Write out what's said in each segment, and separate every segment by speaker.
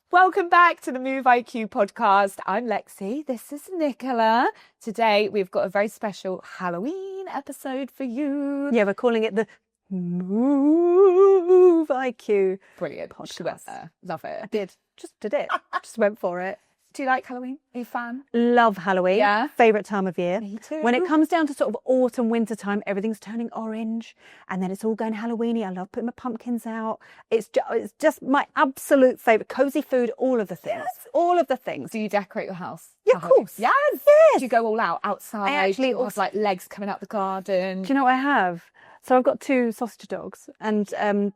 Speaker 1: Welcome back to the Move IQ podcast. I'm Lexi. This is Nicola. Today we've got a very special Halloween episode for you.
Speaker 2: Yeah, we're calling it the Move IQ
Speaker 1: Brilliant.
Speaker 2: podcast.
Speaker 1: She went there. Love it.
Speaker 2: I did. Just did it. Just went for it.
Speaker 1: Do you like Halloween? Are you a fan?
Speaker 2: Love Halloween.
Speaker 1: Yeah.
Speaker 2: Favourite time of year.
Speaker 1: Me too.
Speaker 2: When it comes down to sort of autumn, winter time, everything's turning orange and then it's all going Halloweeny. I love putting my pumpkins out. It's just my absolute favourite. Cosy food, all of the things. Yes. All of the things.
Speaker 1: Do you decorate your house?
Speaker 2: Yeah, of course.
Speaker 1: Yes.
Speaker 2: Yes.
Speaker 1: Do you go all out outside?
Speaker 2: I actually
Speaker 1: Do you have like legs coming out the garden?
Speaker 2: Do you know what I have? So I've got 2 sausage dogs and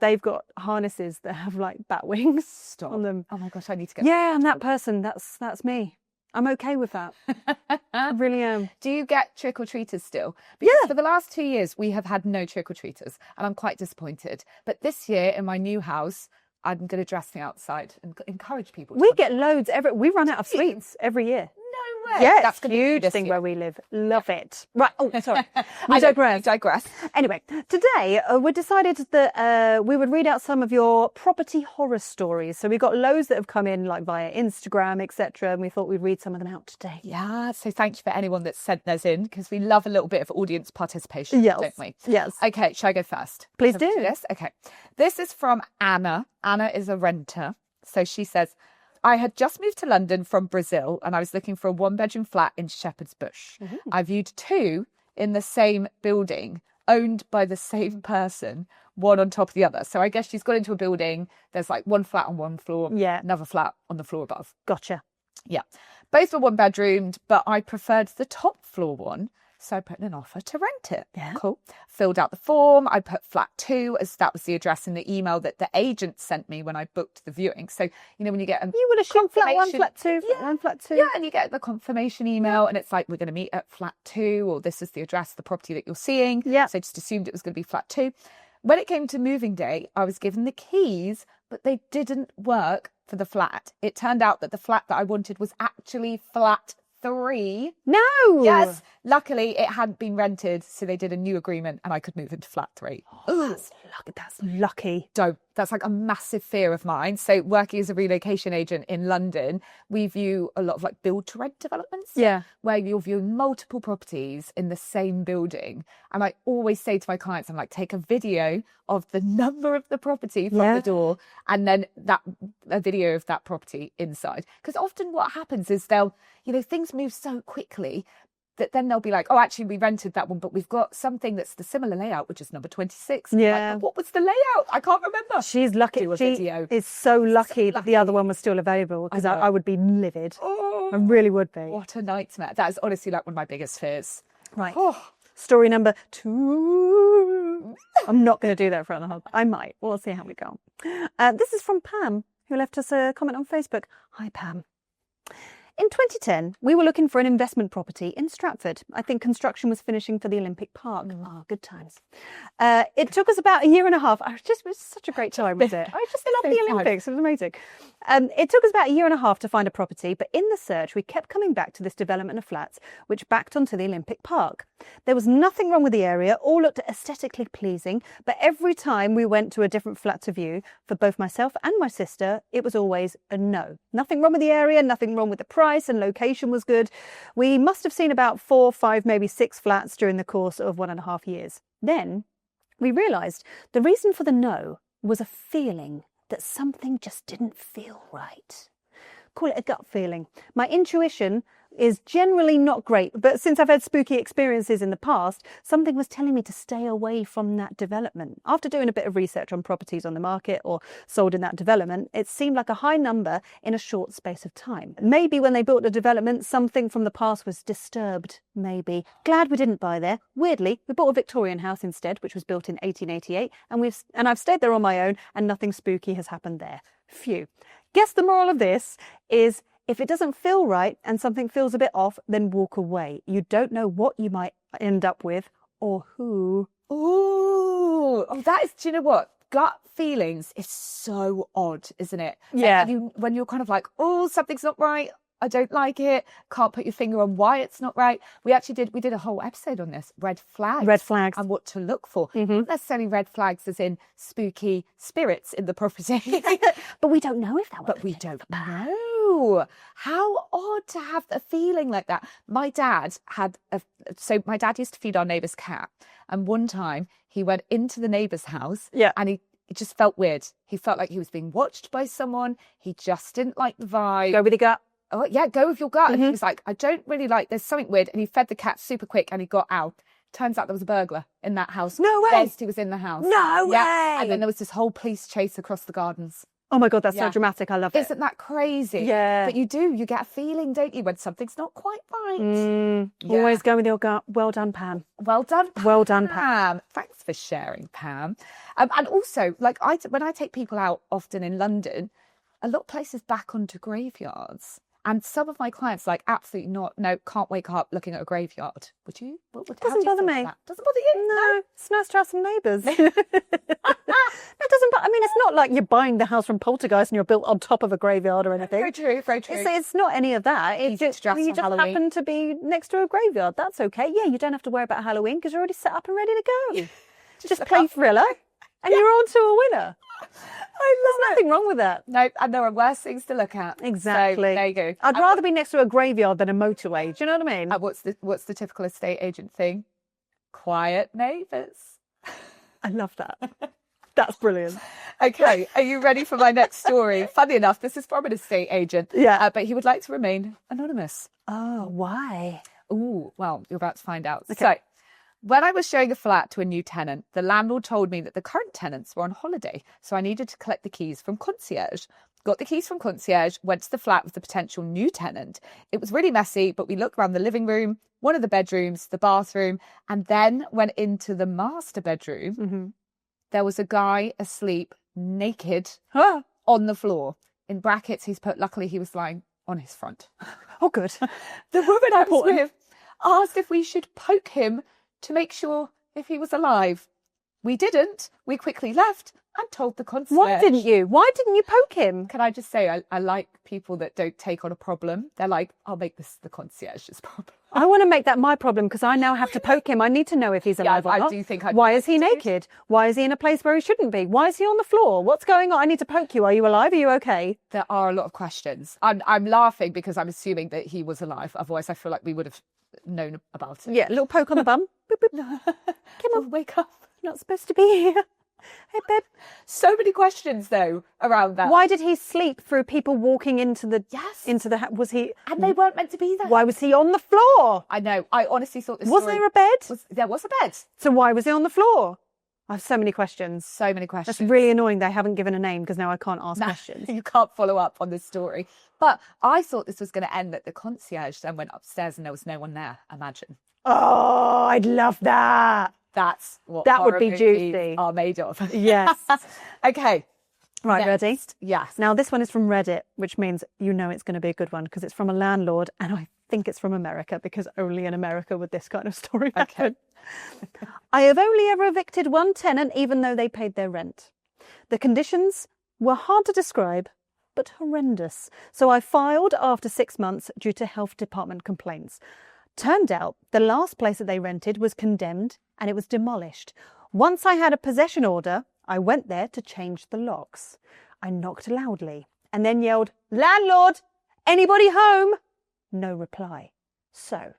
Speaker 2: they've got harnesses that have like bat wings on them.
Speaker 1: Oh my gosh, I need to get...
Speaker 2: Yeah, I'm that person. That's me. I'm okay with that. I really am.
Speaker 1: Do you get trick-or-treaters still? Because for the last 2 years, we have had no trick-or-treaters, and I'm quite disappointed. But this year, in my new house, I'm going to dress the outside and encourage people.
Speaker 2: We get loads. We run out of sweets every year.
Speaker 1: No way.
Speaker 2: Yeah,
Speaker 1: That's
Speaker 2: it's a huge thing where we live. Love it. Right. Oh, sorry.
Speaker 1: I digress.
Speaker 2: Anyway, today we decided that we would read out some of your property horror stories. So we got loads that have come in like via Instagram, etc. And we thought we'd read some of them out today.
Speaker 1: Yeah. So thank you for anyone that sent those in, because we love a little bit of audience participation, don't we?
Speaker 2: Yes.
Speaker 1: Okay. Shall I go first?
Speaker 2: Please do.
Speaker 1: This? Okay. This is from Anna. Anna is a renter. So she says, I had just moved to London from Brazil and I was looking for a 1-bedroom flat in Shepherd's Bush. Mm-hmm. I viewed 2 in the same building, owned by the same person, one on top of the other. So I guess she's got into a building. There's like one flat on one floor, another flat on the floor above.
Speaker 2: Gotcha.
Speaker 1: Yeah. Both were 1-bedroomed, but I preferred the top floor one. So I put in an offer to rent it.
Speaker 2: Yeah.
Speaker 1: Cool. Filled out the form. I put flat 2 as that was the address in the email that the agent sent me when I booked the viewing. So, you know, when you get
Speaker 2: you would assume flat 1, flat 2, flat 1, flat 2.
Speaker 1: Yeah, and you get the confirmation email and it's like, we're going to meet at flat 2, or this is the address of the property that you're seeing.
Speaker 2: Yeah.
Speaker 1: So I just assumed it was going to be flat 2. When it came to moving day, I was given the keys, but they didn't work for the flat. It turned out that the flat that I wanted was actually flat 3.
Speaker 2: No.
Speaker 1: Yes. Luckily, it hadn't been rented, so they did a new agreement and I could move into flat 3.
Speaker 2: Oh, that's lucky.
Speaker 1: That's like a massive fear of mine. So working as a relocation agent in London, we view a lot of like build to rent developments.
Speaker 2: Yeah.
Speaker 1: Where you're viewing multiple properties in the same building. And I always say to my clients, I'm like, take a video of the number of the property from the door and then a video of that property inside. Because often what happens is things move so quickly that then they'll be like, oh, actually, we rented that one, but we've got something that's the similar layout, which is number 26.
Speaker 2: Yeah.
Speaker 1: Like, what was the layout? I can't remember.
Speaker 2: She's lucky. She is so lucky that the other one was still available, because I would be livid.
Speaker 1: Oh,
Speaker 2: I really would be.
Speaker 1: What a nightmare. That is honestly like one of my biggest fears.
Speaker 2: Right. Oh. Story number 2. I'm not going to do that for another. I might. We'll see how we go. This is from Pam, who left us a comment on Facebook. Hi, Pam. In 2010, we were looking for an investment property in Stratford. I think construction was finishing for the Olympic Park. Oh, good times. It took us about a year and a half. It was such a great time with it. I just love the Olympics. It was amazing. It took us about a year and a half to find a property, but in the search, we kept coming back to this development of flats, which backed onto the Olympic Park. There was nothing wrong with the area. All looked aesthetically pleasing, but every time we went to a different flat to view, for both myself and my sister, it was always a no. Nothing wrong with the area, nothing wrong with the price, and location was good. We must have seen about 4, 5, maybe 6 flats during the course of 1.5 years. Then we realised the reason for the no was a feeling that something just didn't feel right. Call it a gut feeling. My intuition is generally not great, but since I've had spooky experiences in the past, something was telling me to stay away from that development. After doing a bit of research on properties on the market or sold in that development, it seemed like a high number in a short space of time. Maybe when they built the development, something from the past was disturbed, maybe. Glad we didn't buy there. Weirdly, we bought a Victorian house instead, which was built in 1888, and I've stayed there on my own, and nothing spooky has happened there. Phew. Guess the moral of this is, if it doesn't feel right and something feels a bit off, then walk away. You don't know what you might end up with or who.
Speaker 1: Ooh, that is, do you know what? Gut feelings is so odd, isn't it?
Speaker 2: Yeah.
Speaker 1: When you're kind of like, oh, something's not right. I don't like it. Can't put your finger on why it's not right. We did a whole episode on this, red flags.
Speaker 2: Red flags.
Speaker 1: And what to look for.
Speaker 2: Mm-hmm.
Speaker 1: Not necessarily red flags as in spooky spirits in the property.
Speaker 2: But we don't know if that.
Speaker 1: But we don't know. How odd to have a feeling like that. My dad used to feed our neighbour's cat. And one time he went into the neighbour's house.
Speaker 2: Yeah.
Speaker 1: And it just felt weird. He felt like he was being watched by someone. He just didn't like the vibe.
Speaker 2: Go with your gut.
Speaker 1: Oh, yeah, go with your gut.
Speaker 2: Mm-hmm.
Speaker 1: And he was like, I don't really like, there's something weird. And he fed the cat super quick and he got out. Turns out there was a burglar in that house.
Speaker 2: No way.
Speaker 1: Whilst he was in the house.
Speaker 2: No way.
Speaker 1: And then there was this whole police chase across the gardens.
Speaker 2: Oh my God, that's so dramatic. I love it.
Speaker 1: Isn't that crazy?
Speaker 2: Yeah.
Speaker 1: But you get a feeling, don't you, when something's not quite right.
Speaker 2: Always go with your gut. Well done, Pam.
Speaker 1: Well done, Pam.
Speaker 2: Well done, Pam.
Speaker 1: Thanks for sharing, Pam. And also, like when I take people out often in London, a lot of places back onto graveyards. And some of my clients like, absolutely not. No, can't wake up looking at a graveyard. Would you?
Speaker 2: Doesn't bother me.
Speaker 1: Doesn't bother you?
Speaker 2: No, it's nice to have some neighbours. It doesn't. I mean, it's not like you're buying the house from Poltergeist and you're built on top of a graveyard or anything.
Speaker 1: Very true. Very true.
Speaker 2: It's not any of that. It's just you just happen to be next to a graveyard. That's okay. Yeah, you don't have to worry about Halloween because you're already set up and ready to go. Just play Thriller, and you're on to a winner. There's nothing wrong with that.
Speaker 1: No, and there are worse things to look at.
Speaker 2: Exactly.
Speaker 1: So, there you go.
Speaker 2: I'd rather be next to a graveyard than a motorway. Do you know what I mean?
Speaker 1: What's the typical estate agent thing? Quiet neighbours.
Speaker 2: I love that. That's brilliant.
Speaker 1: Okay, are you ready for my next story? Funny enough, this is from an estate agent.
Speaker 2: Yeah.
Speaker 1: But he would like to remain anonymous.
Speaker 2: Oh, why?
Speaker 1: Ooh, well, you're about to find out.
Speaker 2: Okay.
Speaker 1: So, when I was showing a flat to a new tenant, the landlord told me that the current tenants were on holiday, so I needed to collect the keys from concierge. Got the keys from concierge, went to the flat with the potential new tenant. It was really messy, but we looked around the living room, one of the bedrooms, the bathroom, and then went into the master bedroom.
Speaker 2: Mm-hmm.
Speaker 1: There was a guy asleep, naked,
Speaker 2: Ah.
Speaker 1: on the floor. In brackets, he's put, luckily he was lying on his front.
Speaker 2: Oh, good.
Speaker 1: The woman I was with asked if we should poke him to make sure if he was alive. We didn't. We quickly left and told the concierge.
Speaker 2: Why didn't you? Why didn't you poke him?
Speaker 1: Can I just say, I like people that don't take on a problem. They're like, I'll make this the concierge's problem.
Speaker 2: I want to make that my problem because I now have to poke him. I need to know if he's alive or
Speaker 1: I
Speaker 2: not.
Speaker 1: do think
Speaker 2: Why is he naked? Why is he in a place where he shouldn't be? Why is he on the floor? What's going on? I need to poke you. Are you alive? Are you okay?
Speaker 1: There are a lot of questions. I'm laughing because I'm assuming that he was alive. Otherwise, I feel like we would have known about it.
Speaker 2: Yeah, a little poke on the bum. Boop, boop.
Speaker 1: Come on, wake up.
Speaker 2: You're not supposed to be here. Hey, babe.
Speaker 1: So many questions though around that.
Speaker 2: Why did he sleep through people walking into the was he?
Speaker 1: And they weren't meant to be there.
Speaker 2: Why was he on the floor?
Speaker 1: I know. I honestly thought this
Speaker 2: Was
Speaker 1: story
Speaker 2: there a bed?
Speaker 1: There was a bed.
Speaker 2: So why was he on the floor? I have so many questions.
Speaker 1: So many questions.
Speaker 2: That's really annoying. They haven't given a name because now I can't ask questions.
Speaker 1: You can't follow up on this story. But I thought this was going to end that the concierge then went upstairs and there was no one there. Imagine.
Speaker 2: Oh, I'd love that.
Speaker 1: That's what
Speaker 2: that would be
Speaker 1: horror
Speaker 2: juicy.
Speaker 1: movies are made of.
Speaker 2: Yes.
Speaker 1: Okay.
Speaker 2: Right,
Speaker 1: Next.
Speaker 2: ready?
Speaker 1: Yes.
Speaker 2: Now, this one is from Reddit, which means you know it's going to be a good one because it's from a landlord and I think it's from America because only in America would this kind of story happen. I have only ever evicted one tenant even though they paid their rent. The conditions were hard to describe but horrendous. So I filed after 6 months due to health department complaints. Turned out the last place that they rented was condemned and it was demolished. Once I had a possession order, I went there to change the locks. I knocked loudly and then yelled, "Landlord, anybody home?" No reply. So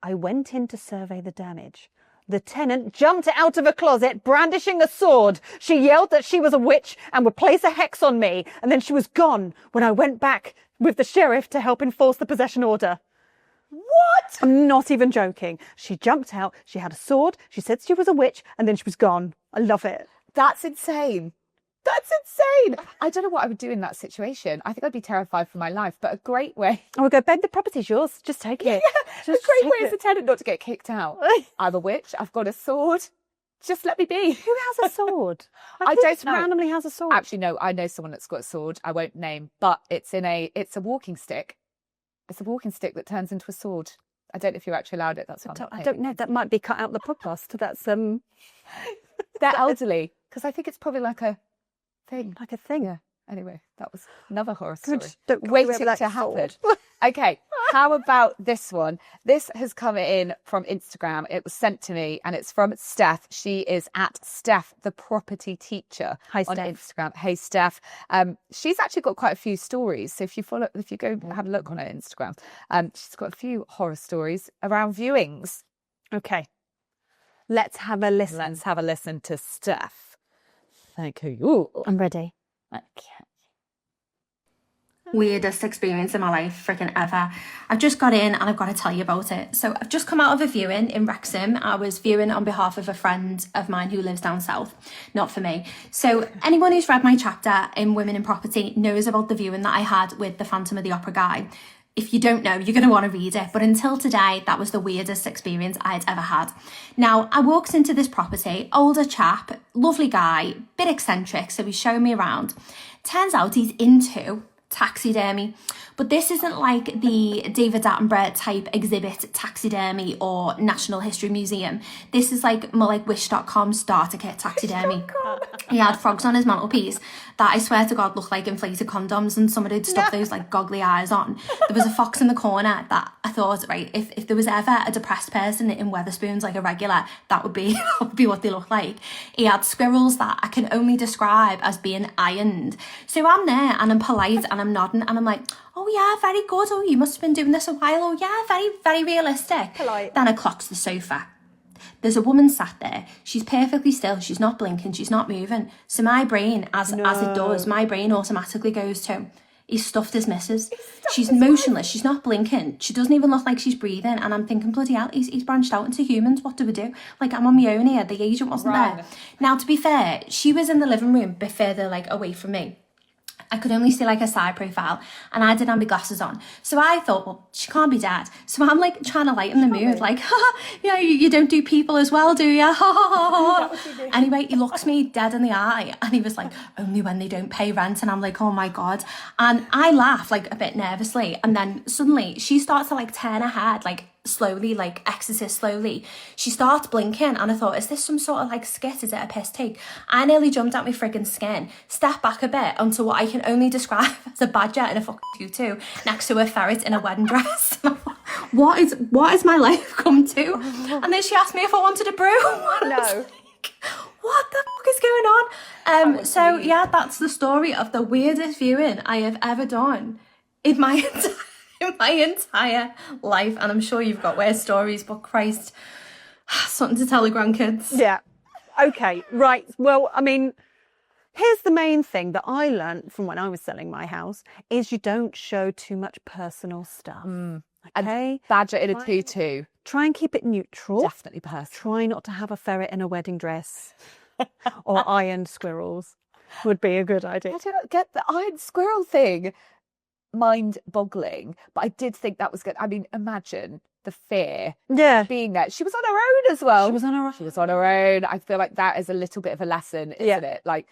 Speaker 2: I went in to survey the damage. The tenant jumped out of a closet brandishing a sword. She yelled that she was a witch and would place a hex on me. And then she was gone when I went back with the sheriff to help enforce the possession order. What? I'm not even joking. She jumped out. She had a sword. She said she was a witch and then she was gone. I love it.
Speaker 1: That's insane. That's insane. I don't know what I would do in that situation. I think I'd be terrified for my life, but a great way.
Speaker 2: I would go, babe, the property's yours. Just take it.
Speaker 1: Yeah, a great way as a tenant not to get kicked out. I'm a witch. I've got a sword. Just let me be.
Speaker 2: Who has a sword?
Speaker 1: I
Speaker 2: Who
Speaker 1: don't know.
Speaker 2: randomly has a sword?
Speaker 1: Actually, no, I know someone that's got a sword. I won't name, but it's a walking stick. It's a walking stick that turns into a sword. I don't know if you're actually allowed it. That's what
Speaker 2: I don't know. That might be cut out the podcast. That's
Speaker 1: They're elderly because I think it's probably like a thing.
Speaker 2: Like a thing.
Speaker 1: Yeah. Anyway, that was another horror story.
Speaker 2: Good. Don't go
Speaker 1: Waiting
Speaker 2: over that
Speaker 1: to happen.
Speaker 2: sword.
Speaker 1: Okay, how about this one? This has come in from Instagram. It was sent to me and it's from Steph. She is at Steph, the property teacher
Speaker 2: Hi,
Speaker 1: on
Speaker 2: Steph.
Speaker 1: Instagram. Hey, Steph. She's actually got quite a few stories. So if you go have a look on her Instagram, she's got a few horror stories around viewings.
Speaker 2: Okay. Let's have a listen.
Speaker 1: Let's have a listen to Steph. Thank you.
Speaker 2: I'm ready.
Speaker 1: Okay.
Speaker 3: Weirdest experience in my life freaking ever. I've just got in and I've got to tell you about it. So I've just come out of a viewing in Wrexham. I was viewing on behalf of a friend of mine who lives down south, not for me. So anyone who's read my chapter in Women in Property knows about the viewing that I had with the Phantom of the Opera guy. If you don't know, you're going to want to read it. But until today, that was the weirdest experience I had ever had. Now, I walked into this property, older chap, lovely guy, bit eccentric, so he's showing me around. Turns out he's into taxidermy, but this isn't like the David Attenborough type exhibit taxidermy or National History Museum. This is like more like Wish.com starter kit taxidermy. He had frogs on his mantelpiece that I swear to God looked like inflated condoms, and somebody had stuck those like goggly eyes on. There was a fox in the corner that I thought, right, if there was ever a depressed person in Wetherspoons like a regular, that would be what they look like. He had squirrels that I can only describe as being ironed. So I'm there and I'm polite and I'm nodding and I'm like, oh yeah, very good. Oh, you must have been doing this a while. Oh yeah, very, very realistic.
Speaker 2: Polite.
Speaker 3: Then I clocks the sofa. There's a woman sat there. She's perfectly still. She's not blinking. She's not moving. So my brain, as it does, my brain automatically goes to, he's stuffed his missus. She's motionless. She's not blinking. She doesn't even look like she's breathing. And I'm thinking, bloody hell, he's branched out into humans. What do we do? Like, I'm on my own here. The agent wasn't there. Now, to be fair, she was in the living room, a bit further, like, away from me. I could only see like a side profile and I didn't have my glasses on. So I thought, well, she can't be dead. So I'm like trying to lighten the mood, like, yeah, you don't do people as well, do you? Anyway, he looks me dead in the eye and he was like, only when they don't pay rent. And I'm like, oh my God. And I laugh like a bit nervously. And then suddenly she starts to like turn her head, like slowly, like Exorcist slowly. She starts blinking and I thought, is this some sort of like skit? Is it a piss take? I nearly jumped out my friggin' skin, stepped back a bit onto what I can only describe as a badger in a fucking tutu next to a ferret in a wedding dress. What is my life come to? And then she asked me if I wanted a brew.
Speaker 2: No.
Speaker 3: What the fuck is going on? So yeah, that's the story of the weirdest viewing I have ever done in my entire life. And I'm sure you've got weird stories, but Christ, something to tell the grandkids.
Speaker 2: Yeah. Okay, right. Well, I mean, here's the main thing that I learned from when I was selling my house is you don't show too much personal stuff. Okay?
Speaker 1: Badger in a tutu.
Speaker 2: Try and keep it neutral.
Speaker 1: Definitely personal.
Speaker 2: Try not to have a ferret in a wedding dress or ironed squirrels would be a good idea.
Speaker 1: I don't get the iron squirrel thing. Mind-boggling, but I did think that was good. I mean, imagine the fear being there. She was on her own as well. She was on her own. I feel like that is a little bit of a lesson, isn't it? Like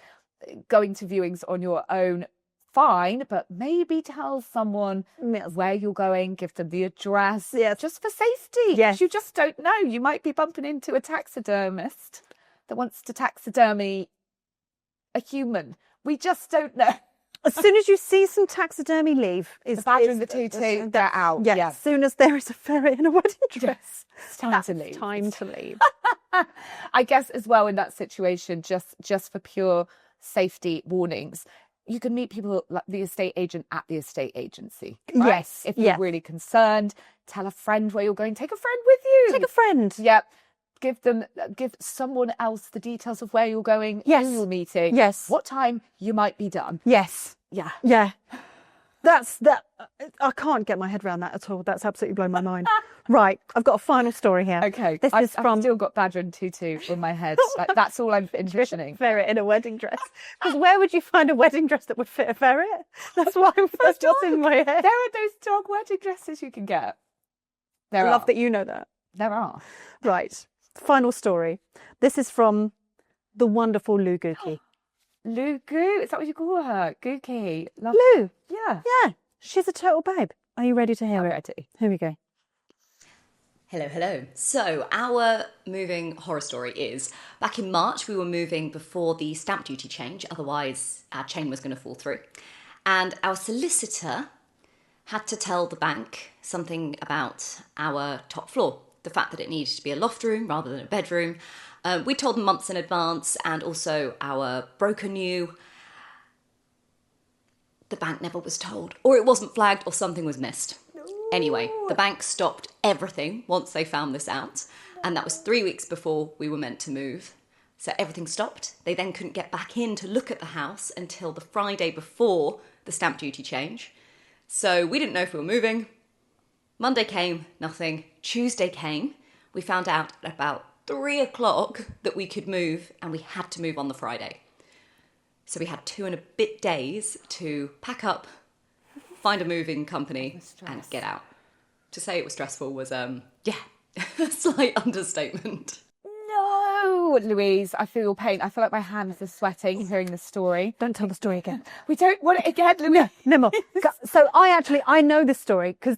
Speaker 1: going to viewings on your own, fine, but maybe tell someone where you're going, give them the address, just for safety. Yes. You just don't know. You might be bumping into a taxidermist that wants to taxidermy a human. We just don't know.
Speaker 2: As soon as you see some taxidermy leave,
Speaker 1: the badger in the tutu, they're out.
Speaker 2: Yes. As soon as there is a ferret in a wedding dress,
Speaker 1: it's time to leave.
Speaker 2: Time to leave.
Speaker 1: I guess as well in that situation, just for pure safety warnings, you can meet people like the estate agent at the estate agency. Right?
Speaker 2: Yes.
Speaker 1: If you're really concerned, tell a friend where you're going. Take a friend with you.
Speaker 2: Take a friend.
Speaker 1: Yep. Give someone else the details of where you're going, who you're meeting, what time you might be done.
Speaker 2: Yes.
Speaker 1: Yeah.
Speaker 2: Yeah. I can't get my head around that at all. That's absolutely blown my mind. Right. I've got a final story here.
Speaker 1: Okay.
Speaker 2: I've
Speaker 1: still got badger and tutu in my head. Like, that's all I'm envisioning.
Speaker 2: Ferret in a wedding dress. Because where would you find a wedding dress that would fit a ferret? That's what's in my head.
Speaker 1: There are those dog wedding dresses you can get.
Speaker 2: I love that you know that.
Speaker 1: There are.
Speaker 2: Right. Final story. This is from the wonderful Lou Gookie.
Speaker 1: Lou Goo? Is that what you call her? Gookie. Love
Speaker 2: Lou.
Speaker 1: Yeah.
Speaker 2: Yeah. She's a total babe. Are you ready to hear it?
Speaker 1: Ready.
Speaker 2: Here we go.
Speaker 4: Hello, hello. So, our moving horror story is back in March, we were moving before the stamp duty change, otherwise, our chain was going to fall through. And our solicitor had to tell the bank something about our top floor, the fact that it needed to be a loft room rather than a bedroom. We told them months in advance, and also our broker knew. The bank never was told, or it wasn't flagged, or something was missed. Anyway, the bank stopped everything once they found this out, and that was 3 weeks before we were meant to move. So everything stopped. They then couldn't get back in to look at the house until the Friday before the stamp duty change. So we didn't know if we were moving. Monday came, nothing. Tuesday came. We found out at about 3 o'clock that we could move, and we had to move on the Friday. So we had 2 and a bit days to pack up, find a moving company, and get out. To say it was stressful was, a slight understatement.
Speaker 1: No, Louise, I feel your pain. I feel like my hands are sweating hearing the story.
Speaker 2: Don't tell the story again.
Speaker 1: We don't want it again, Louise.
Speaker 2: No more. So I know this story because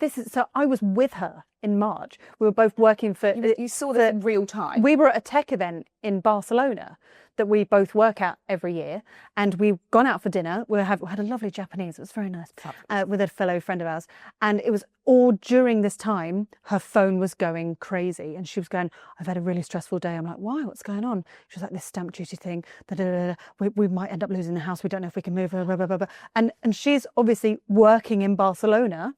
Speaker 2: I was with her in March. We were both working for.
Speaker 1: You saw this in real time.
Speaker 2: We were at a tech event in Barcelona that we both work at every year, and we've gone out for dinner. We had a lovely Japanese. It was very nice with a fellow friend of ours, and it was all during this time. Her phone was going crazy, and she was going, "I've had a really stressful day." I'm like, "Why? What's going on?" She was like, "This stamp duty thing. We might end up losing the house. We don't know if we can move." Blah, blah, blah, blah. And she's obviously working in Barcelona.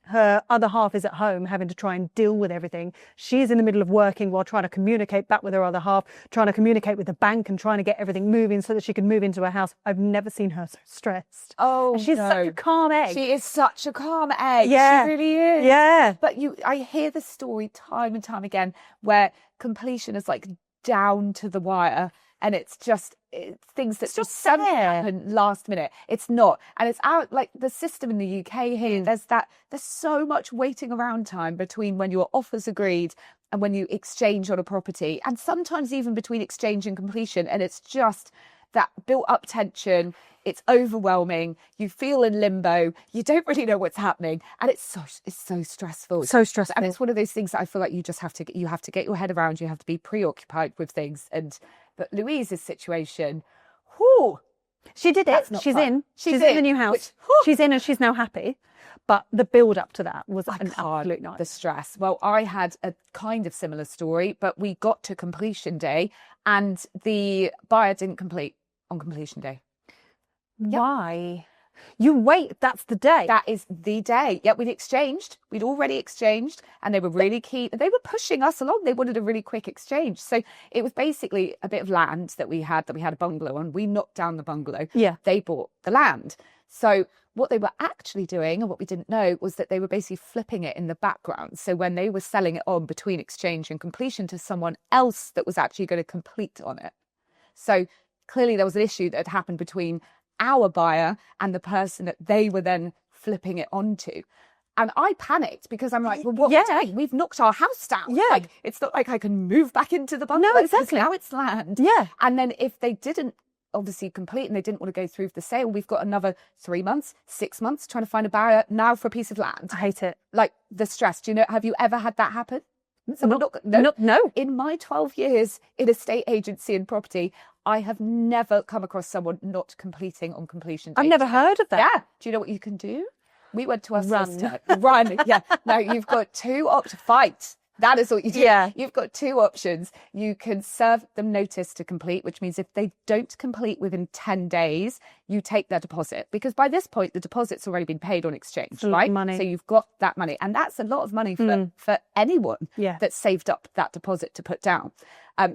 Speaker 2: Her other half is at home having to try and deal with everything. She's in the middle of working while trying to communicate back with her other half, trying to communicate with the bank and trying to get everything moving so that she can move into her house. I've never seen her so stressed.
Speaker 1: Oh,
Speaker 2: and she's such a calm egg.
Speaker 1: She is such a calm egg.
Speaker 2: Yeah.
Speaker 1: She really is.
Speaker 2: Yeah.
Speaker 1: But I hear the story time and time again where completion is like down to the wire. And it's things that just suddenly happen last minute. It's not. And it's out, like the system in the UK here, there's so much waiting around time between when your offer's agreed and when you exchange on a property. And sometimes even between exchange and completion. And it's just that built up tension. It's overwhelming. You feel in limbo. You don't really know what's happening. And it's so stressful.
Speaker 2: So stressful.
Speaker 1: And it's one of those things that I feel like you have to get your head around. You have to be preoccupied with things. But Louise's situation, whew,
Speaker 2: she did it. She's
Speaker 1: fun.
Speaker 2: in. She's in the new house. She's in and she's now happy. But the build up to that was an absolute nightmare.
Speaker 1: The stress. Well, I had a kind of similar story, but we got to completion day and the buyer didn't complete on completion day.
Speaker 2: Why? You wait, that's the day.
Speaker 1: That is the day. Yeah, we'd exchanged. We'd already exchanged and they were really keen. They were pushing us along. They wanted a really quick exchange. So it was basically a bit of land that we had a bungalow on. We knocked down the bungalow.
Speaker 2: Yeah.
Speaker 1: They bought the land. So what they were actually doing and what we didn't know was that they were basically flipping it in the background. So when they were selling it on between exchange and completion to someone else that was actually going to complete on it. So clearly there was an issue that had happened between our buyer and the person that they were then flipping it onto. And I panicked because I'm like, well, what are we doing? We've knocked our house down.
Speaker 2: Yeah.
Speaker 1: Like, it's not like I can move back into the bungalow.
Speaker 2: No, exactly.
Speaker 1: Now it's land.
Speaker 2: Yeah.
Speaker 1: And then if they didn't obviously complete and they didn't want to go through with the sale, we've got another 3 months, 6 months trying to find a buyer now for a piece of land.
Speaker 2: I hate it.
Speaker 1: Like the stress. Have you ever had that happen?
Speaker 2: No.
Speaker 1: In my 12 years in estate agency and property, I have never come across someone not completing on completion date.
Speaker 2: I've never heard of that.
Speaker 1: Yeah. Do you know what you can do? We went to our
Speaker 2: Run.
Speaker 1: solicitor. Run. Yeah. No, you've got two options. Fight. That is what you do.
Speaker 2: Yeah.
Speaker 1: You've got two options. You can serve them notice to complete, which means if they don't complete within 10 days, you take their deposit. Because by this point, the deposit's already been paid on exchange, right?
Speaker 2: Money.
Speaker 1: So you've got that money. And that's a lot of money for anyone that's saved up that deposit to put down.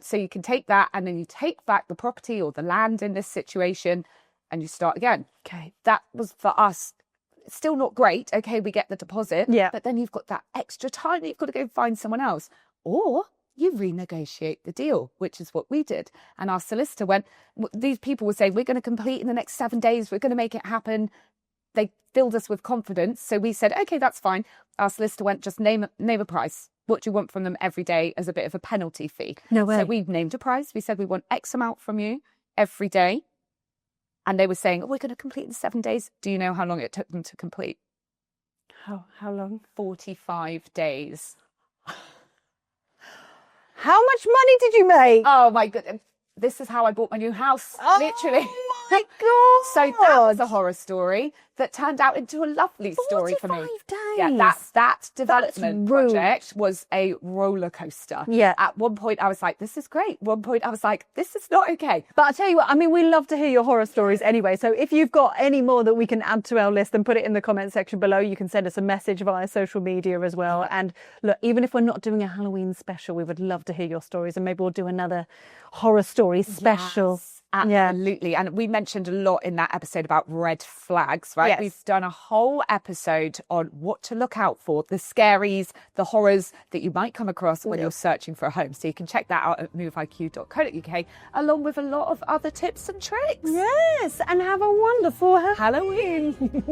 Speaker 1: So you can take that and then you take back the property or the land in this situation and you start again.
Speaker 2: Okay.
Speaker 1: That was for us. Still not great. Okay, we get the deposit.
Speaker 2: Yeah.
Speaker 1: But then you've got that extra time that you've got to go find someone else. Or you renegotiate the deal, which is what we did. And our solicitor went, these people were saying, we're going to complete in the next 7 days. We're going to make it happen. They filled us with confidence. So we said, okay, that's fine. Our solicitor went, just name a price. What do you want from them every day as a bit of a penalty fee?
Speaker 2: No way.
Speaker 1: So we named a price. We said, we want X amount from you every day. And they were saying, we're going to complete in 7 days. Do you know how long it took them to complete?
Speaker 2: How long?
Speaker 1: 45 days.
Speaker 2: How much money did you make?
Speaker 1: Oh my goodness. This is how I bought my new house, literally.
Speaker 2: Oh my God.
Speaker 1: So that was a horror story that turned out into a lovely story for me.
Speaker 2: 45 days.
Speaker 1: Yeah, that development
Speaker 2: rude.
Speaker 1: project was a roller coaster.
Speaker 2: Yeah.
Speaker 1: At one point I was like, this is great. One point I was like, this is not okay.
Speaker 2: But I'll tell you what, I mean, we love to hear your horror stories anyway. So if you've got any more that we can add to our list, then put it in the comment section below. You can send us a message via social media as well. And look, even if we're not doing a Halloween special, we would love to hear your stories, and maybe we'll do another horror story special.
Speaker 1: Yes, absolutely. And we mentioned a lot in that episode about red flags, right?
Speaker 2: Yes.
Speaker 1: We've done a whole episode on what to look out for, the scaries, the horrors that you might come across when you're searching for a home. So you can check that out at moveiq.co.uk, along with a lot of other tips and tricks.
Speaker 2: Yes, and have a wonderful
Speaker 1: Halloween.